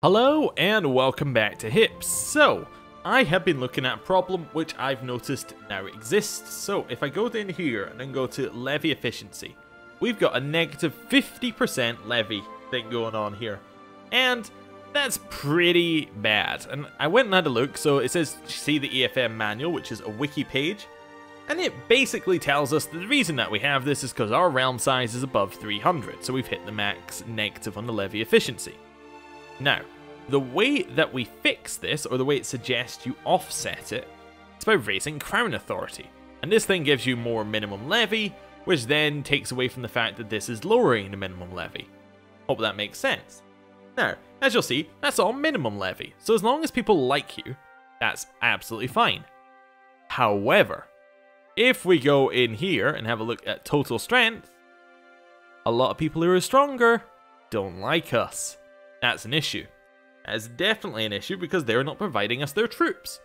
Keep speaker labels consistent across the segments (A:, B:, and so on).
A: Hello and welcome back to H.I.P. So, I have been looking at a problem which I've noticed now exists. So, if I go down here and then go to levy efficiency, we've got a negative 50% levy thing going on here. And that's pretty bad. And I went and had a look, so it says see the EFM manual, which is a wiki page. And it basically tells us that the reason that we have this is because our realm size is above 300, so we've hit the max negative on the levy efficiency. Now, the way that we fix this, or the way it suggests you offset it, is by raising crown authority. And this thing gives you more minimum levy, which then takes away from the fact that this is lowering the minimum levy. Hope that makes sense. Now, as you'll see, that's all minimum levy, so as long as people like you, that's absolutely fine. However, if we go in here and have a look at total strength, a lot of people who are stronger don't like us. That's an issue. That's definitely an issue because they're not providing us their troops.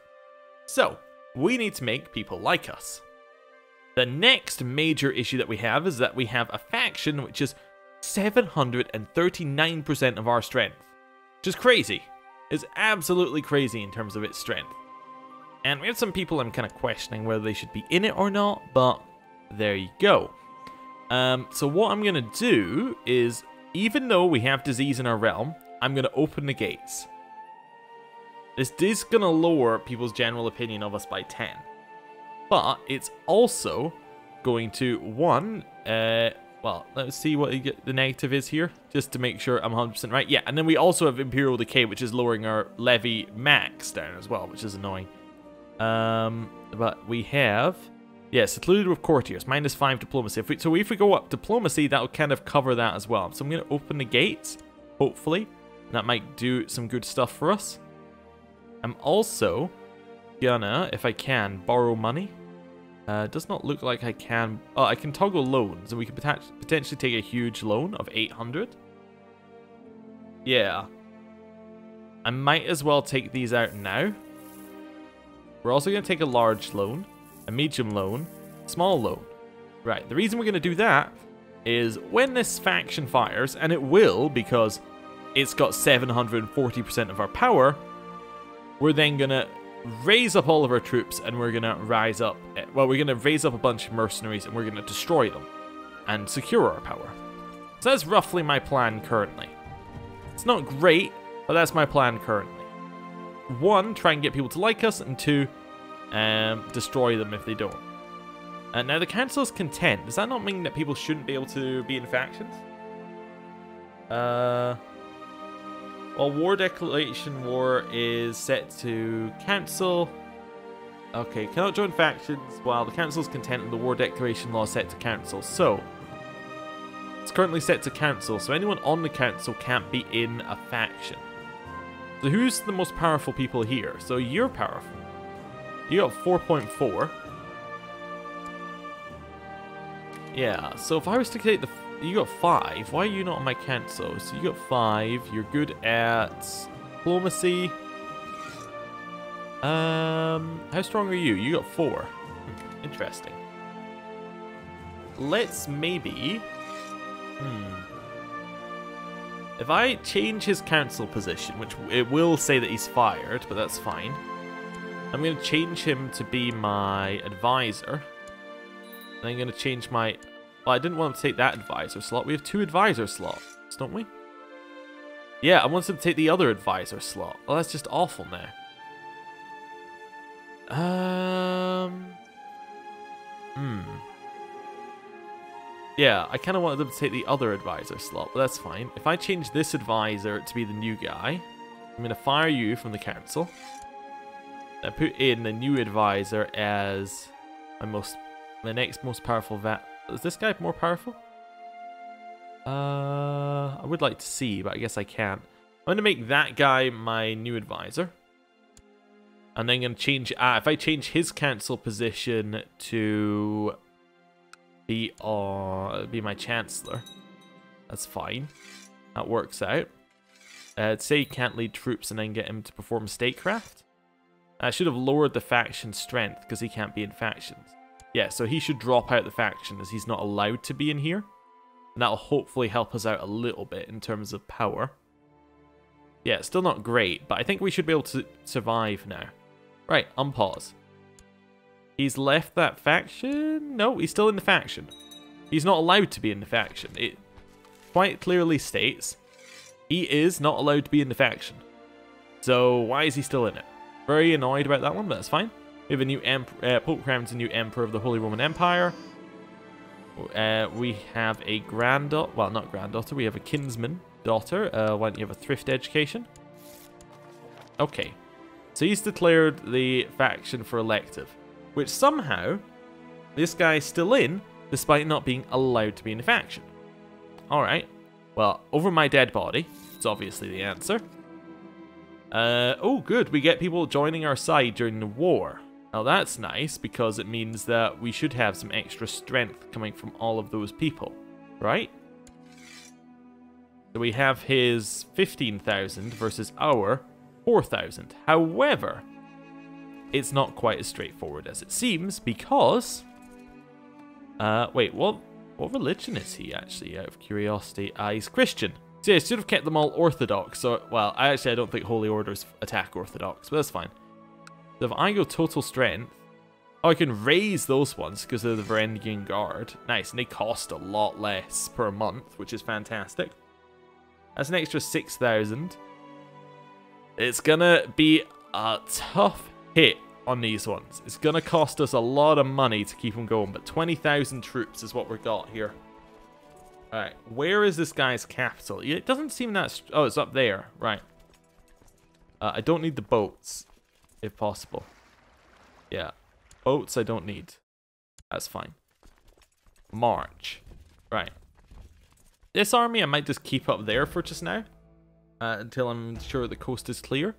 A: So, we need to make people like us. The next major issue that we have is that we have a faction which is 739% of our strength. Which is crazy. It's absolutely crazy in terms of its strength. And we have some people I'm kind of questioning whether they should be in it or not, but there you go. So what I'm going to do is, even though we have disease in our realm, I'm going to open the gates. This is going to lower people's general opinion of us by 10. But it's also going to, well, let's see what the negative is here, just to make sure I'm 100% right. Yeah, and then we also have Imperial Decay, which is lowering our levy max down as well, which is annoying. But we have, yeah, secluded with courtiers, -5 diplomacy. So if we go up diplomacy, that'll kind of cover that as well. So I'm going to open the gates, hopefully. That might do some good stuff for us. I'm also gonna, if I can, borrow money. Does not look like I can. Oh, I can toggle loans, and we could potentially take a huge loan of 800. Yeah. I might as well take these out now. We're also going to take a large loan, a medium loan, small loan. Right, the reason we're going to do that is when this faction fires, and it will because it's got 740% of our power, we're then going to raise up all of our troops and we're going to rise up, well, we're going to raise up a bunch of mercenaries and we're going to destroy them and secure our power. So that's roughly my plan currently. It's not great, but that's my plan currently. 1, try and get people to like us, and 2, destroy them if they don't. And now the council is content. Does that not mean that people shouldn't be able to be in factions? Well, war declaration war is set to council. Okay, cannot join factions while the council is content and the war declaration law is set to council. So, it's currently set to council, so anyone on the council can't be in a faction. So who's the most powerful people here? So you're powerful. You got 4.4. Yeah, so if I was to take the... You got 5. Why are you not on my council? So you got 5. You're good at diplomacy. How strong are you? You got 4. Interesting. Let's maybe... If I change his council position, which it will say that he's fired, but that's fine. I'm going to change him to be my advisor. And I'm going to change my... Well, I didn't want to take that advisor slot. We have 2 advisor slots, don't we? Yeah, I want him to take the other advisor slot. Well, that's just awful now. Yeah, I kind of wanted them to take the other advisor slot, but that's fine. If I change this advisor to be the new guy, I'm going to fire you from the council. I put in the new advisor as my next most powerful vat. Is this guy more powerful? I would like to see, but I guess I can't. I'm going to make that guy my new advisor. And then I'm going to change... if I change his council position to... be my chancellor. That's fine. That works out. Say he can't lead troops and then get him to perform statecraft. I should have lowered the faction strength because he can't be in factions. Yeah, so he should drop out the faction as he's not allowed to be in here. And that'll hopefully help us out a little bit in terms of power. Yeah, still not great, but I think we should be able to survive now. Right, unpause. He's left that faction? No, he's still in the faction. He's not allowed to be in the faction. It quite clearly states he is not allowed to be in the faction. So why is he still in it? Very annoyed about that one, but that's fine. We have a new Pope crowns a new Emperor of the Holy Roman Empire. We have a granddaughter, well, not granddaughter, we have a kinsman daughter. Why don't you have a thrift education? Okay, so he's declared the faction for elective, which somehow this guy's still in, despite not being allowed to be in the faction. Alright, well, over my dead body is obviously the answer. Oh good, we get people joining our side during the war. Now that's nice, because it means that we should have some extra strength coming from all of those people, right? So we have his 15,000 versus our 4,000. However, it's not quite as straightforward as it seems, because... wait, what religion is he actually, out of curiosity? He's Christian. So yeah, I should have kept them all Orthodox. So, well, I don't think Holy Orders attack Orthodox, but that's fine. So if I go total strength, oh, I can raise those ones because they're the Varangian Guard. Nice, and they cost a lot less per month, which is fantastic. That's an extra 6,000. It's gonna be a tough hit on these ones. It's gonna cost us a lot of money to keep them going, but 20,000 troops is what we've got here. Alright, where is this guy's capital? It doesn't seem that... oh, it's up there. Right. I don't need the boats, if possible. Yeah. Boats I don't need. That's fine. March. Right. This army I might just keep up there for just now. Until I'm sure the coast is clear.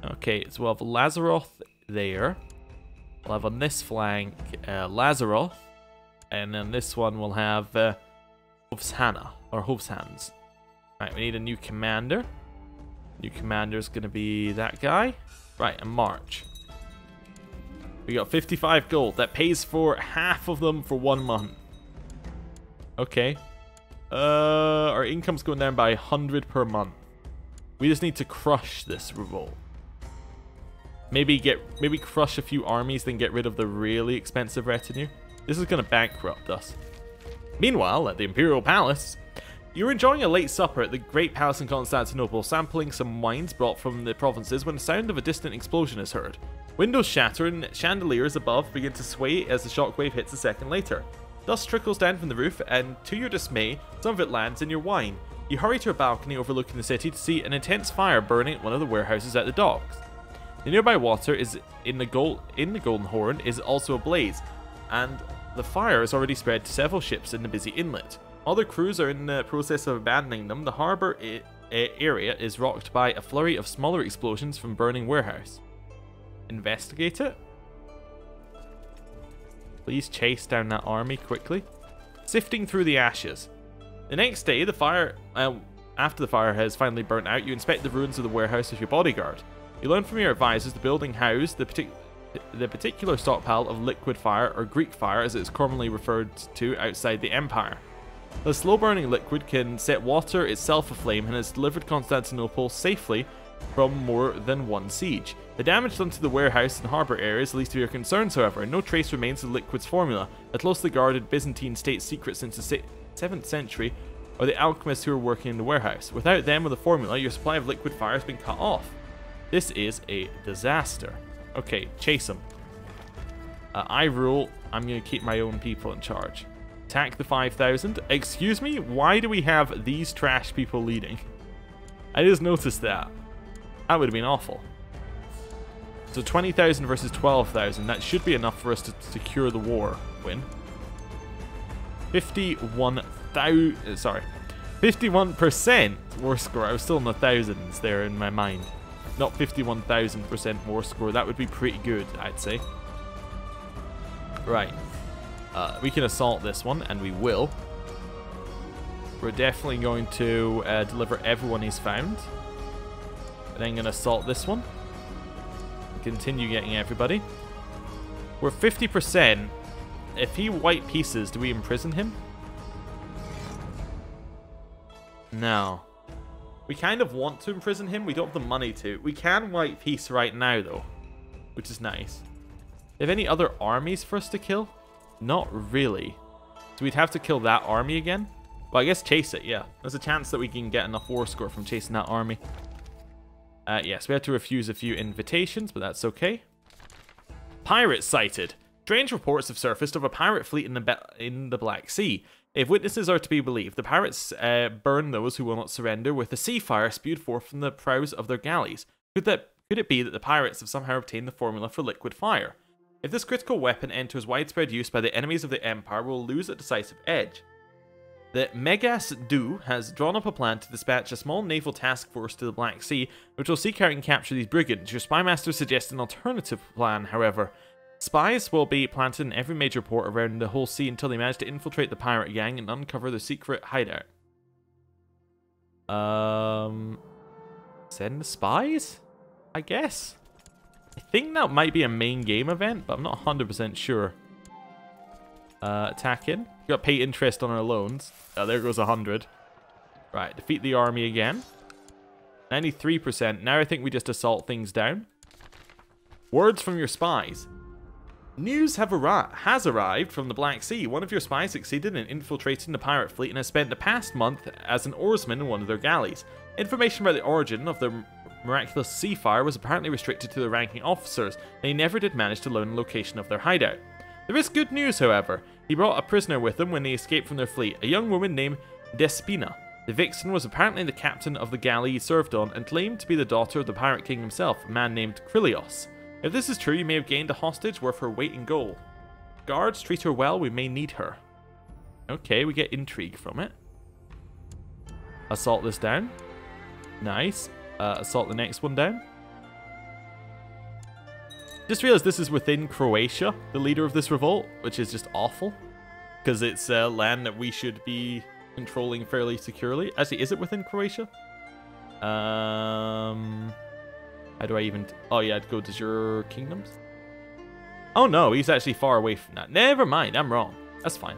A: Okay, so we'll have Lazaroth there. We'll have on this flank Lazaroth. And then this one we'll have Hovshana, or Hovshans. Right, we need a new commander. New commander is going to be that guy. Right, and March. We got 55 gold. That pays for half of them for 1 month. Okay. Our income's going down by 100 per month. We just need to crush this revolt. Maybe crush a few armies, then get rid of the really expensive retinue. This is going to bankrupt us. Meanwhile, at the Imperial Palace, you're enjoying a late supper at the Great Palace in Constantinople, sampling some wines brought from the provinces when the sound of a distant explosion is heard. Windows shatter and chandeliers above begin to sway as the shockwave hits a second later. Dust trickles down from the roof, and to your dismay, some of it lands in your wine. You hurry to a balcony overlooking the city to see an intense fire burning at one of the warehouses at the docks. The nearby water is in the Golden Horn is also ablaze, and the fire has already spread to several ships in the busy inlet. While the crews are in the process of abandoning them, the harbour area is rocked by a flurry of smaller explosions from burning warehouse. Investigate it? Please chase down that army quickly. Sifting through the ashes. The next day, the fire, after the fire has finally burnt out, you inspect the ruins of the warehouse with your bodyguard. You learn from your advisors the building housed the particular stockpile of liquid fire, or Greek fire as it is commonly referred to outside the empire. The slow-burning liquid can set water itself aflame and has delivered Constantinople safely from more than one siege. The damage done to the warehouse and harbour areas leads to your concerns, however. No trace remains of the liquid's formula, a closely guarded Byzantine state secret since the 7th century, or the alchemists who are working in the warehouse. Without them or the formula, your supply of liquid fire has been cut off. This is a disaster. Okay, chase them. I rule. I'm going to keep my own people in charge. Attack the 5,000. Excuse me? Why do we have these trash people leading? I just noticed that. That would have been awful. So 20,000 versus 12,000. That should be enough for us to secure the war win. 51,000. Sorry. 51% war score. I was still in the thousands there in my mind. Not 51,000% war score. That would be pretty good, I'd say. Right. We can assault this one, and we will. We're definitely going to deliver everyone he's found. And then going to assault this one. Continue getting everybody. We're 50%. If he white pieces, do we imprison him? No. We kind of want to imprison him. We don't have the money to. We can wipe peace right now, though, which is nice. Do you have any other armies for us to kill? Not really. So we'd have to kill that army again. Well, I guess chase it, yeah. There's a chance that we can get enough war score from chasing that army. Yes, we had to refuse a few invitations, but that's okay. Pirates sighted. Strange reports have surfaced of a pirate fleet in the Black Sea. If witnesses are to be believed, the pirates burn those who will not surrender with the sea fire spewed forth from the prows of their galleys. Could it be that the pirates have somehow obtained the formula for liquid fire? If this critical weapon enters widespread use by the enemies of the Empire, we'll lose a decisive edge. The Megas-Du has drawn up a plan to dispatch a small naval task force to the Black Sea, which will seek out and capture these brigands. Your spy master suggests an alternative plan, however. Spies will be planted in every major port around the whole sea until they manage to infiltrate the pirate gang and uncover their secret hideout. Send the spies? I guess. I think that might be a main game event, but I'm not 100% sure. Attack in. Got to pay interest on our loans. Oh, there goes 100. Right, defeat the army again. 93%. Now I think we just assault things down. Words from your spies. News has arrived from the Black Sea. One of your spies succeeded in infiltrating the pirate fleet and has spent the past month as an oarsman in one of their galleys. Information about the origin of the miraculous sea fire was apparently restricted to the ranking officers, and he never did manage to learn the location of their hideout. There is good news, however. He brought a prisoner with him when they escaped from their fleet, a young woman named Despina. The vixen was apparently the captain of the galley he served on and claimed to be the daughter of the pirate king himself, a man named Krilios. If this is true, you may have gained a hostage worth her weight in gold. Guards, treat her well, we may need her. Okay, we get intrigue from it. Assault this down. Nice. Assault the next one down. Just realized this is within Croatia, the leader of this revolt, which is just awful. Because it's land that we should be controlling fairly securely. Actually, is it within Croatia? How do I even... Oh, yeah, I'd go to your kingdoms. Oh, no, he's actually far away from that. Never mind, I'm wrong. That's fine.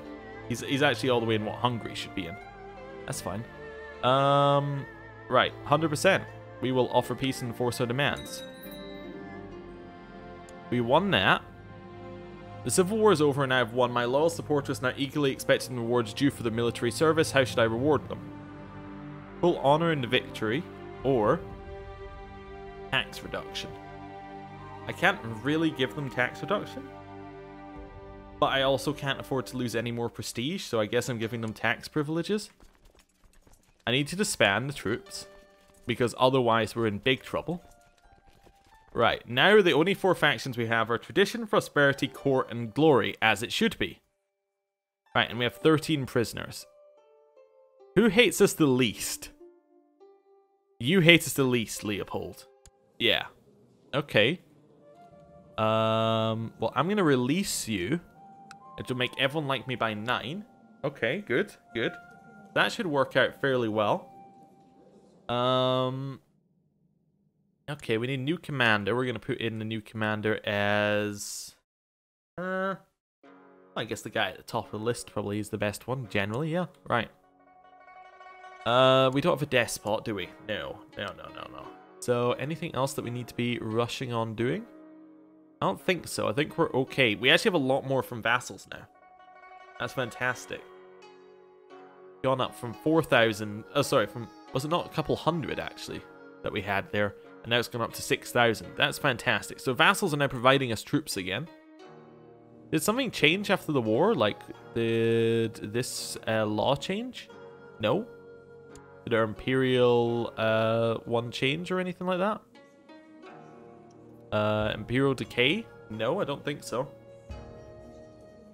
A: He's actually all the way in what Hungary should be in. That's fine. Right, 100%. We will offer peace and enforce our demands. We won that. The Civil War is over and I have won. My loyal supporters now eagerly expecting rewards due for their military service. How should I reward them? Full honor in the victory, or tax reduction. I can't really give them tax reduction, but I also can't afford to lose any more prestige, so I guess I'm giving them tax privileges. I need to disband the troops, because otherwise we're in big trouble. Right, now the only 4 factions we have are Tradition, Prosperity, Court, and Glory, as it should be. Right, and we have 13 prisoners. Who hates us the least? You hate us the least, Leopold. Yeah. Okay. Well, I'm going to release you. It will make everyone like me by 9. Okay, good, good. That should work out fairly well. Okay, we need a new commander. We're going to put in the new commander as... I guess the guy at the top of the list probably is the best one, generally, yeah. Right. We don't have a despot, do we? No. No. So, anything else that we need to be rushing on doing? I don't think so. I think we're okay. We actually have a lot more from vassals now. That's fantastic. Gone up from 4,000... Oh, sorry, from... Was it not a couple hundred, actually, that we had there? And now it's gone up to 6,000. That's fantastic. So vassals are now providing us troops again. Did something change after the war? Like, did this law change? No? Did our imperial one change or anything like that? Imperial decay? No, I don't think so.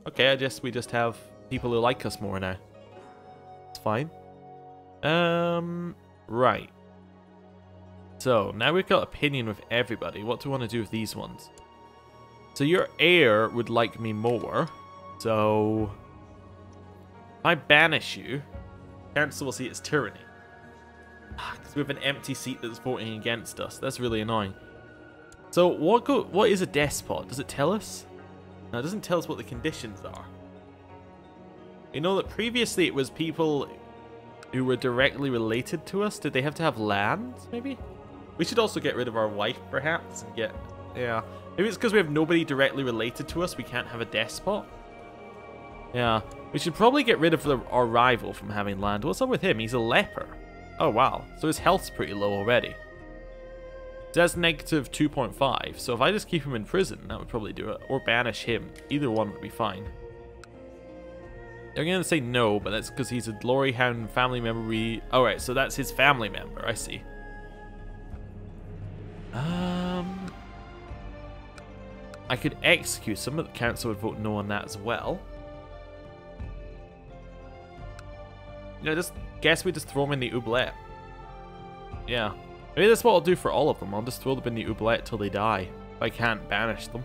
A: Okay, I guess we just have people who like us more now. It's fine. Right. So, now we've got opinion with everybody. What do we want to do with these ones? So, your heir would like me more. So, if I banish you, council will see it's tyranny. Because we have an empty seat that's voting against us. That's really annoying. So, what is a despot? Does it tell us? No, it doesn't tell us what the conditions are. You know that previously it was people who were directly related to us. Did they have to have land, maybe? We should also get rid of our wife, perhaps, and get... Yeah. Maybe it's because we have nobody directly related to us, we can't have a despot. Yeah. We should probably get rid of our rival from having land. What's up with him? He's a leper. Oh, wow. So his health's pretty low already. That's negative 2.5, so if I just keep him in prison, that would probably do it. Or banish him. Either one would be fine. They're going to say no, but that's because he's a glory hound family member. Alright, so that's his family member, I see. I could execute. Some of the council would vote no on that as well. You know, just guess we just throw them in the oubliette. Yeah. Maybe that's what I'll do for all of them. I'll just throw them in the oubliette till they die. If I can't banish them.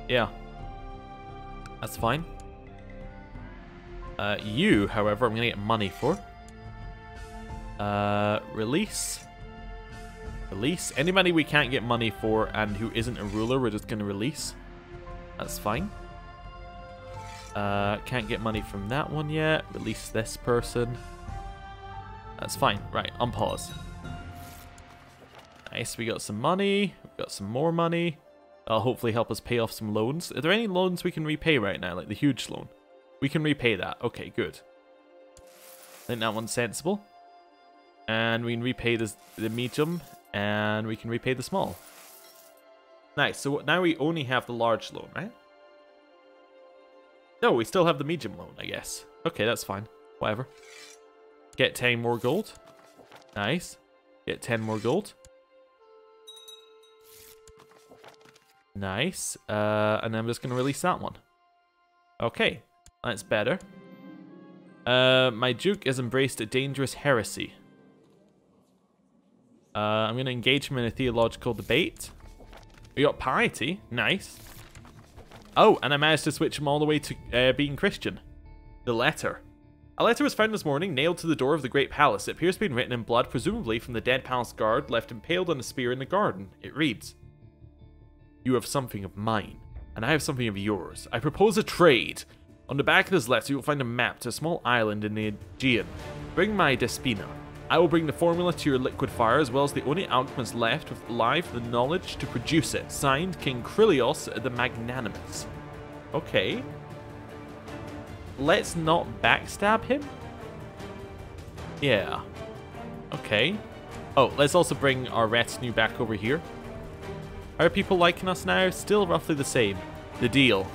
A: Yeah. That's fine. You, however, I'm going to get money for. Release. Release. Anybody we can't get money for and who isn't a ruler, we're just going to release. That's fine. Can't get money from that one yet. Release this person. That's fine. Right, unpause. Nice, we got some money. We've got some more money. That'll hopefully help us pay off some loans. Are there any loans we can repay right now? Like the huge loan? We can repay that. Okay, good. I think that one's sensible. And we can repay the medium. And we can repay the small. Nice, so now we only have the large loan, right? No, we still have the medium loan, I guess. Okay, that's fine. Whatever. Get 10 more gold. Nice. Get 10 more gold. Nice. And then I'm just going to release that one. Okay, that's better. My Duke has embraced a dangerous heresy. I'm going to engage him in a theological debate. We got piety. Nice. Oh, and I managed to switch him all the way to being Christian. The letter. A letter was found this morning, nailed to the door of the Great Palace. It appears to be written in blood, presumably from the dead palace guard left impaled on a spear in the garden. It reads, "You have something of mine, and I have something of yours. I propose a trade. On the back of this letter, you will find a map to a small island in the Aegean. Bring my Despina. I will bring the formula to your liquid fire, as well as the only alchemist left with alive the knowledge to produce it. Signed, King Krilios the Magnanimous." Okay. Let's not backstab him? Yeah. Okay. Oh, let's also bring our retinue back over here. Are people liking us now? Still roughly the same. The deal.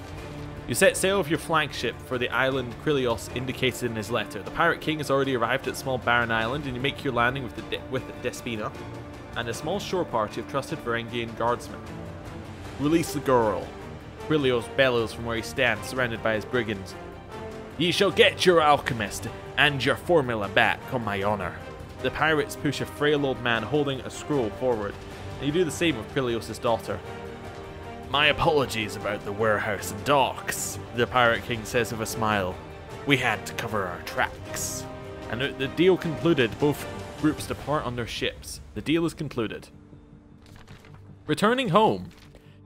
A: You set sail with your flagship for the island Krilios indicated in his letter. The Pirate King has already arrived at a small barren island, and you make your landing with Despina and a small shore party of trusted Varangian guardsmen. Release the girl. Krilios bellows from where he stands, surrounded by his brigands. Ye shall get your alchemist and your formula back, on my honor. The pirates push a frail old man holding a scroll forward, and you do the same with Krilios' daughter. My apologies about the warehouse and docks, the Pirate King says with a smile. We had to cover our tracks. And the deal concluded, both groups depart on their ships. The deal is concluded. Returning home.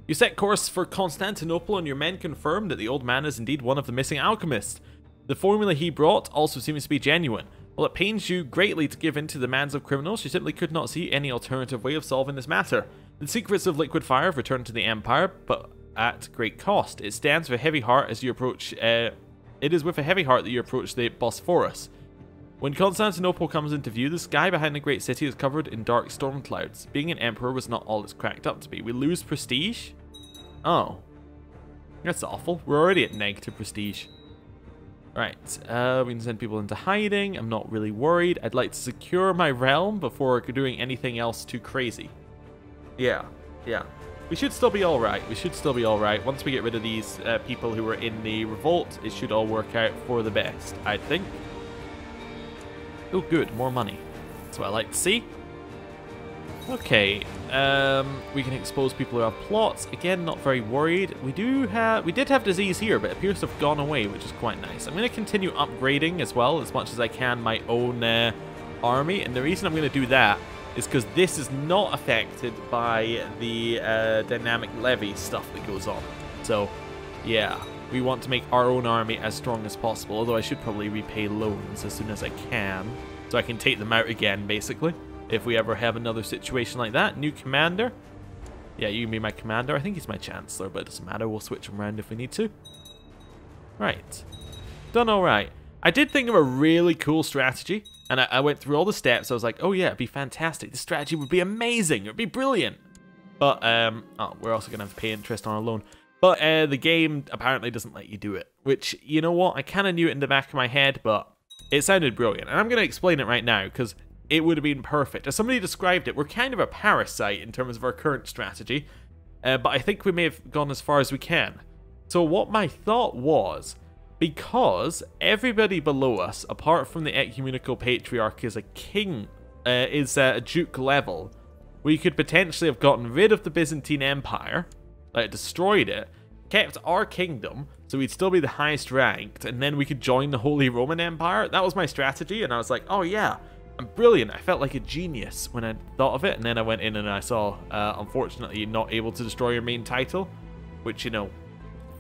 A: You set course for Constantinople, and your men confirm that the old man is indeed one of the missing alchemists. The formula he brought also seems to be genuine. While it pains you greatly to give in to the demands of criminals, you simply could not see any alternative way of solving this matter. The secrets of liquid fire have returned to the Empire, but at great cost. It stands with a heavy heart as you approach. It is with a heavy heart that you approach the Bosphorus. When Constantinople comes into view, the sky behind the great city is covered in dark storm clouds. Being an emperor was not all it's cracked up to be. We lose prestige? Oh. That's awful. We're already at negative prestige. Right, we can send people into hiding. I'm not really worried. I'd like to secure my realm before doing anything else too crazy. Yeah. We should still be alright. We should still be alright. Once we get rid of these people who are in the revolt, it should all work out for the best, I think. Oh, good. More money. That's what I like to see. Okay. We can expose people who have plots. Again, not very worried. We did have disease here, but it appears to have gone away, which is quite nice. I'm going to continue upgrading as well, as much as I can, my own army. And the reason I'm going to do that is because this is not affected by the dynamic levy stuff that goes on. So, yeah. we want to make our own army as strong as possible, although I should probably repay loans as soon as I can, so I can take them out again, basically, if we ever have another situation like that. New commander. Yeah, you can be my commander. I think he's my chancellor, but it doesn't matter. We'll switch him around if we need to. Right. Done all right. I did think of a really cool strategy, and I went through all the steps. I was like, oh yeah, it'd be fantastic. This strategy would be amazing. It would be brilliant. But, oh, we're also going to have to pay interest on our loan. But the game apparently doesn't let you do it, which, you know what? I kind of knew it in the back of my head, but it sounded brilliant. And I'm going to explain it right now, because it would have been perfect. As somebody described it, we're kind of a parasite in terms of our current strategy, but I think we may have gone as far as we can. So what my thought was, because everybody below us, apart from the Ecumenical Patriarch, is a king, is a duke level, we could potentially have gotten rid of the Byzantine Empire, like destroyed it, kept our kingdom, so we'd still be the highest ranked, and then we could join the Holy Roman Empire. That was my strategy, and I was like, oh yeah, I'm brilliant. I felt like a genius when I thought of it, and then I went in and I saw, unfortunately, not able to destroy your main title, which, you know,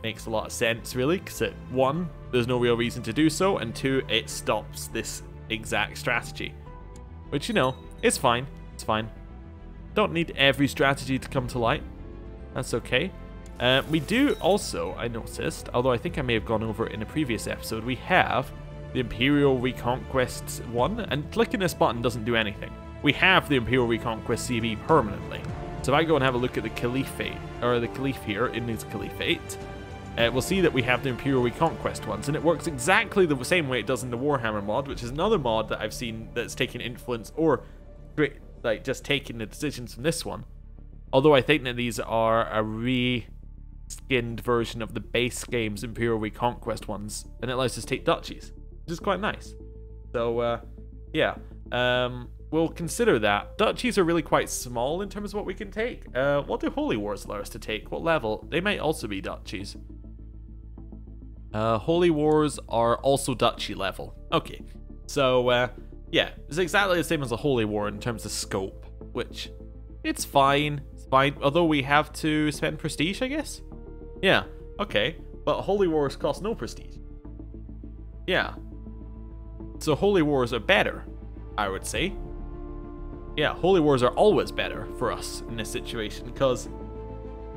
A: makes a lot of sense, really, because one, there's no real reason to do so, and two, it stops this exact strategy, which, you know, is fine. It's fine. Don't need every strategy to come to light. That's okay. We do also, I noticed, although I think I may have gone over it in a previous episode, we have the Imperial Reconquest 1, and clicking this button doesn't do anything. We have the Imperial Reconquest CV permanently. So if I go and have a look at the Caliphate, or the Caliph here in his Caliphate, we'll see that we have the Imperial Reconquest ones, and it works exactly the same way it does in the Warhammer mod, which is another mod that I've seen that's taken influence, or like just taking the decisions from this one. Although I think that these are a re-skinned version of the base game's Imperial Reconquest ones, and it allows us to take duchies, which is quite nice. So, yeah, we'll consider that. Duchies are really quite small in terms of what we can take. What do Holy Wars allow us to take? What level? They might also be duchies. Holy Wars are also duchy level. Okay, so, yeah, it's exactly the same as a Holy War in terms of scope, which, it's fine. Fine, although we have to spend prestige, I guess? Yeah, okay. But Holy Wars cost no prestige. Yeah. So Holy Wars are better, I would say. Yeah, Holy Wars are always better for us in this situation, because,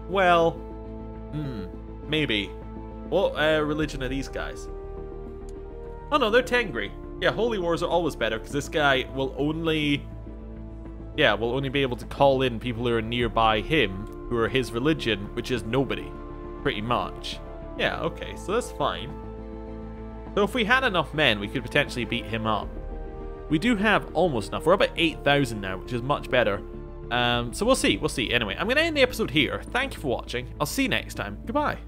A: well, maybe. What religion are these guys? Oh no, they're Tengri. Yeah, Holy Wars are always better, because this guy will only... yeah, we'll only be able to call in people who are nearby him, who are his religion, which is nobody, pretty much. Yeah, okay, so that's fine. So if we had enough men, we could potentially beat him up. We do have almost enough. We're up at 8,000 now, which is much better. So we'll see. Anyway, I'm going to end the episode here. Thank you for watching. I'll see you next time. Goodbye.